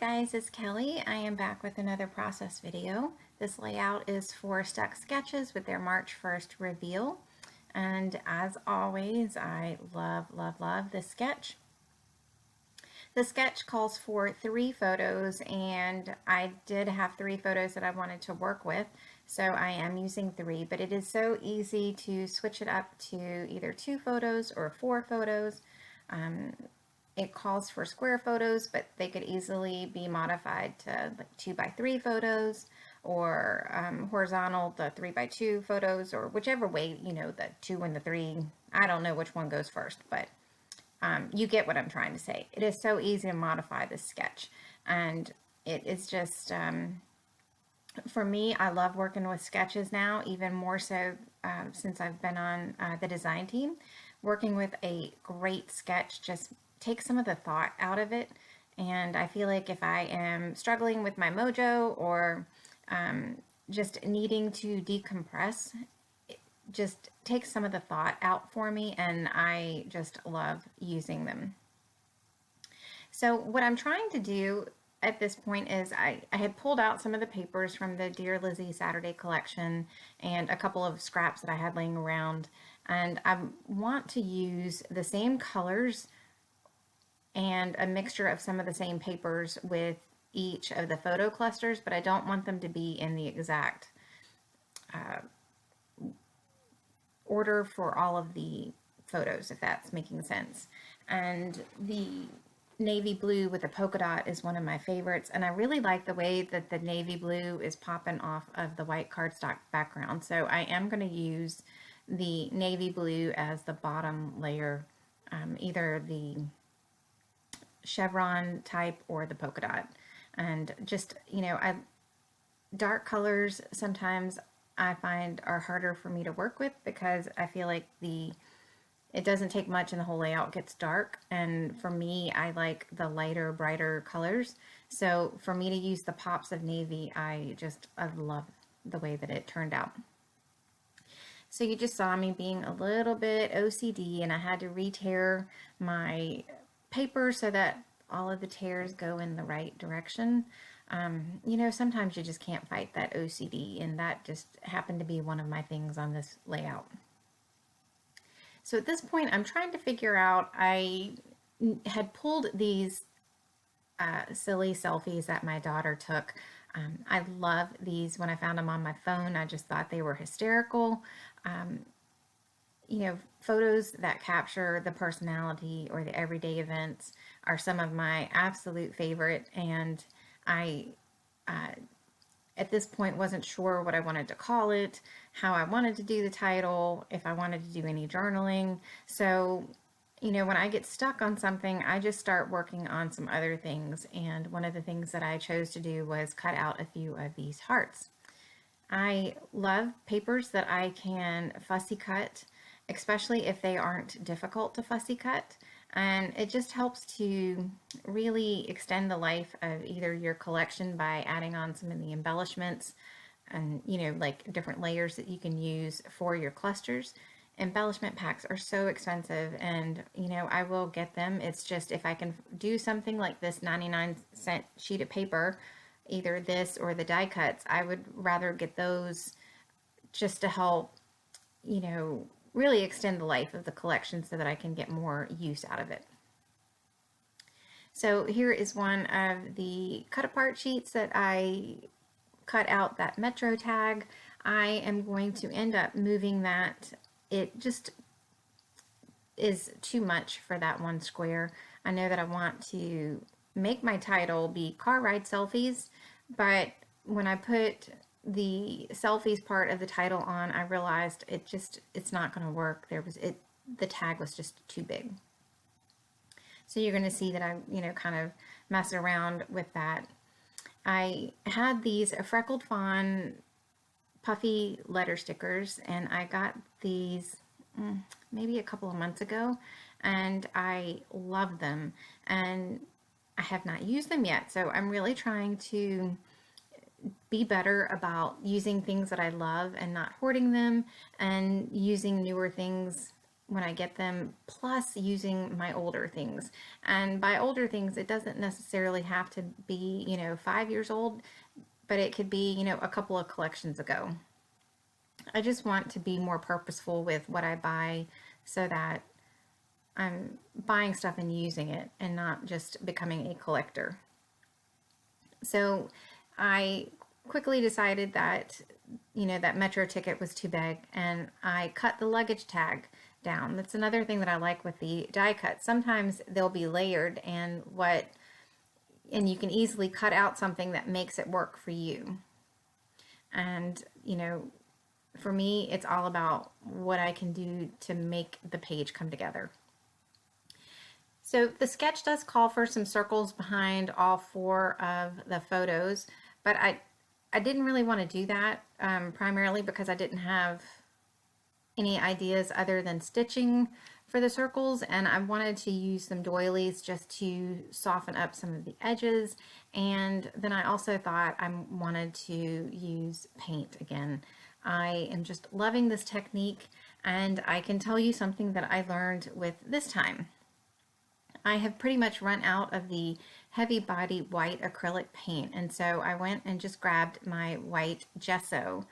guys, it's Kelly. I am back with another process video. This layout is for Stuck Sketches with their March 1st reveal. And as always, I love this sketch. The sketch calls for 3 photos, and I did have 3 photos that I wanted to work with, so I am using 3, but it is so easy to switch it up to either 2 photos or 4 photos. It calls for square photos, but they could easily be modified to like 2x3 photos, or horizontal, the 3x2 photos, or whichever way, the 2 and the 3. I don't know which one goes first, but you get what I'm trying to say. It is so easy to modify this sketch, and it is just, for me, I love working with sketches now, even more so since I've been on the design team. Working with a great sketch just takes some of the thought out of it, and I feel like if I am struggling with my mojo or just needing to decompress, it just takes some of the thought out for me, and I just love using them. So what I'm trying to do at this point is I had pulled out some of the papers from the Dear Lizzie Saturday collection and a couple of scraps that I had laying around, and I want to use the same colors and a mixture of some of the same papers with each of the photo clusters, but I don't want them to be in the exact order for all of the photos, if that's making sense. And the navy blue with the polka dot is one of my favorites, and I really like the way that the navy blue is popping off of the white cardstock background, so I am going to use the navy blue as the bottom layer, either the chevron type or the polka dot. And just, dark colors sometimes I find are harder for me to work with, because I feel like it doesn't take much and the whole layout gets dark, and for me, I like the lighter, brighter colors. So for me to use the pops of navy, I love the way that it turned out. So you just saw me being a little bit OCD, and I had to re-tear my paper so that all of the tears go in the right direction. Sometimes you just can't fight that OCD, and that just happened to be one of my things on this layout. So at this point, I'm trying to figure out, I had pulled these silly selfies that my daughter took. I love these. When I found them on my phone, I just thought they were hysterical. Photos that capture the personality or the everyday events are some of my absolute favorite, and I at this point wasn't sure what I wanted to call it, how I wanted to do the title, if I wanted to do any journaling. So, when I get stuck on something, I just start working on some other things, and one of the things that I chose to do was cut out a few of these hearts. I love papers that I can fussy cut, especially if they aren't difficult to fussy cut. And it just helps to really extend the life of either your collection by adding on some of the embellishments and, like different layers that you can use for your clusters. Embellishment packs are so expensive, and, I will get them. It's just if I can do something like this 99-cent sheet of paper, either this or the die cuts, I would rather get those just to help, really extend the life of the collection so that I can get more use out of it. So here is one of the cut apart sheets that I cut out that Metro tag. I am going to end up moving that. It just is too much for that one square. I know that I want to make my title be Car Ride Selfies, but when I put the selfies part of the title on, I realized it's not going to work. The tag was just too big. So you're going to see that I, kind of mess around with that. I had these freckled fawn puffy letter stickers, and I got these maybe a couple of months ago, and I love them, and I have not used them yet. So I'm really trying to be better about using things that I love and not hoarding them, and using newer things when I get them, plus using my older things. And by older things, it doesn't necessarily have to be, 5 years old, but it could be, a couple of collections ago. I just want to be more purposeful with what I buy so that I'm buying stuff and using it and not just becoming a collector. So I quickly decided that, that metro ticket was too big, and I cut the luggage tag down. That's another thing that I like with the die cut. Sometimes they'll be layered, and you can easily cut out something that makes it work for you. And, for me, it's all about what I can do to make the page come together. So the sketch does call for some circles behind all 4 of the photos, but I didn't really want to do that, primarily because I didn't have any ideas other than stitching for the circles, and I wanted to use some doilies just to soften up some of the edges. And then I also thought I wanted to use paint again. I am just loving this technique, and I can tell you something that I learned with this time. I have pretty much run out of the heavy body white acrylic paint, and so I went and just grabbed my white gesso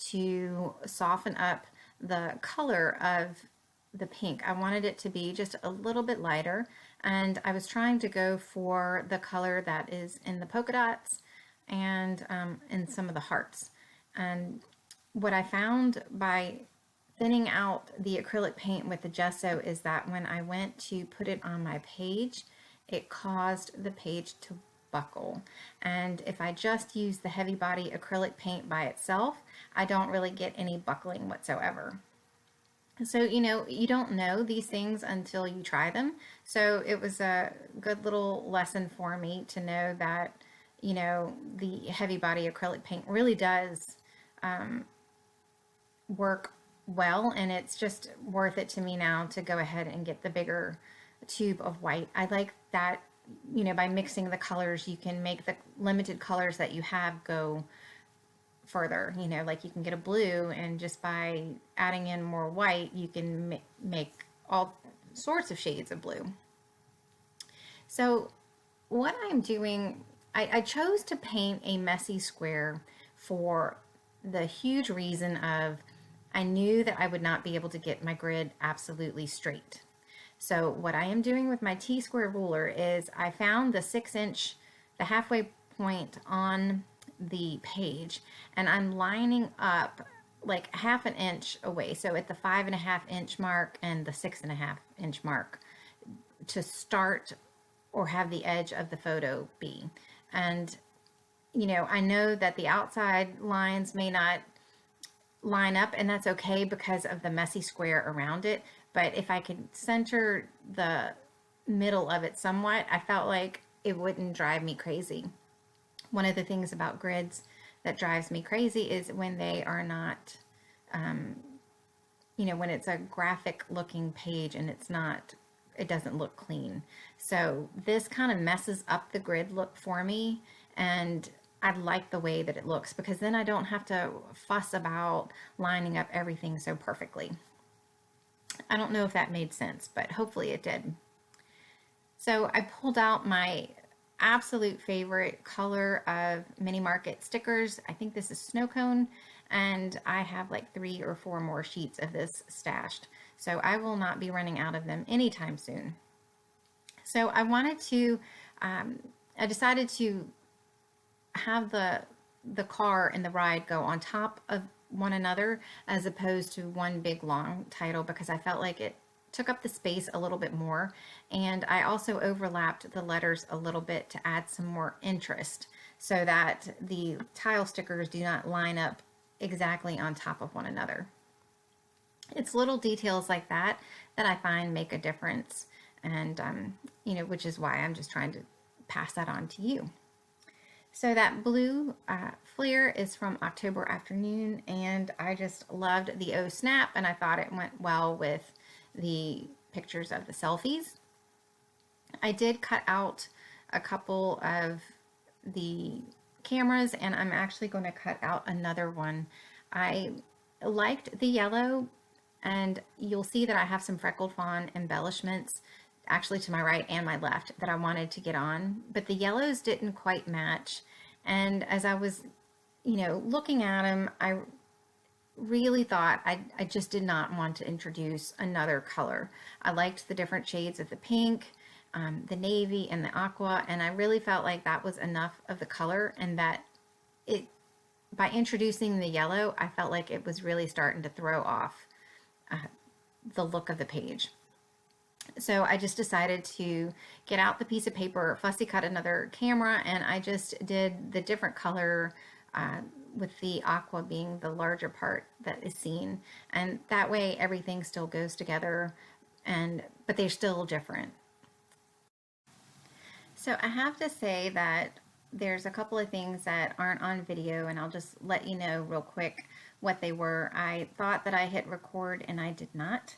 to soften up the color of the pink. I wanted it to be just a little bit lighter, and I was trying to go for the color that is in the polka dots and in some of the hearts. And what I found by thinning out the acrylic paint with the gesso is that when I went to put it on my page, it caused the page to buckle. And if I just use the heavy body acrylic paint by itself, I don't really get any buckling whatsoever. So, you don't know these things until you try them. So it was a good little lesson for me to know that, the heavy body acrylic paint really does work well, and it's just worth it to me now to go ahead and get the bigger tube of white. I like that, by mixing the colors, you can make the limited colors that you have go further. Like you can get a blue, and just by adding in more white, you can make all sorts of shades of blue. So what I'm doing, I chose to paint a messy square for the huge reason of I knew that I would not be able to get my grid absolutely straight. So what I am doing with my T-square ruler is I found the 6-inch, the halfway point on the page, and I'm lining up like half an inch away. So at the 5.5-inch mark and the 6.5-inch mark to start or have the edge of the photo be. And, I know that the outside lines may not line up, and that's okay because of the messy square around it. But if I could center the middle of it somewhat, I felt like it wouldn't drive me crazy. One of the things about grids that drives me crazy is when they are not, when it's a graphic looking page and it doesn't look clean. So this kind of messes up the grid look for me, and I like the way that it looks because then I don't have to fuss about lining up everything so perfectly. I don't know if that made sense, but hopefully it did. So I pulled out my absolute favorite color of mini market stickers. I think this is snow cone, and I have like 3 or 4 more sheets of this stashed. So I will not be running out of them anytime soon. So I decided to have the car and the ride go on top of one another as opposed to one big long title, because I felt like it took up the space a little bit more, and I also overlapped the letters a little bit to add some more interest so that the tile stickers do not line up exactly on top of one another. It's little details like that that I find make a difference, and which is why I'm just trying to pass that on to you. So that blue flare is from October Afternoon, and I just loved the O Snap, and I thought it went well with the pictures of the selfies. I did cut out a couple of the cameras, and I'm actually going to cut out another one. I liked the yellow And you'll see that I have some freckled fawn embellishments actually to my right and my left that I wanted to get on, but the yellows didn't quite match. And as I was, looking at them, I really thought I just did not want to introduce another color. I liked the different shades of the pink, the navy, and the aqua, and I really felt like that was enough of the color, and that it, by introducing the yellow, I felt like it was really starting to throw off the look of the page. So I just decided to get out the piece of paper, fussy cut another camera, and I just did the different color with the aqua being the larger part that is seen. And that way everything still goes together, but they're still different. So I have to say that there's a couple of things that aren't on video, and I'll just let you know real quick what they were. I thought that I hit record and I did not.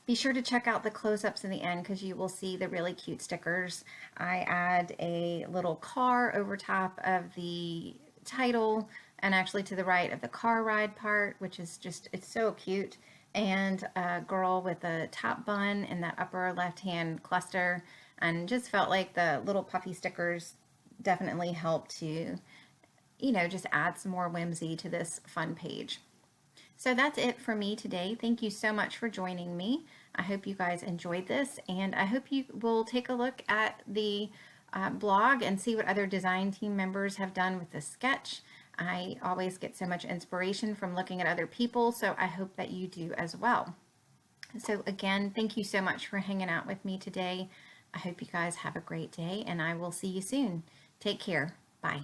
Be sure to check out the close-ups in the end because you will see the really cute stickers. I add a little car over top of the title and actually to the right of the car ride part, which is just, it's so cute. And a girl with a top bun in that upper left-hand cluster, and just felt like the little puffy stickers definitely helped to, just add some more whimsy to this fun page. So that's it for me today. Thank you so much for joining me. I hope you guys enjoyed this, and I hope you will take a look at the blog and see what other design team members have done with this sketch. I always get so much inspiration from looking at other people, so I hope that you do as well. So again, thank you so much for hanging out with me today. I hope you guys have a great day, and I will see you soon. Take care. Bye.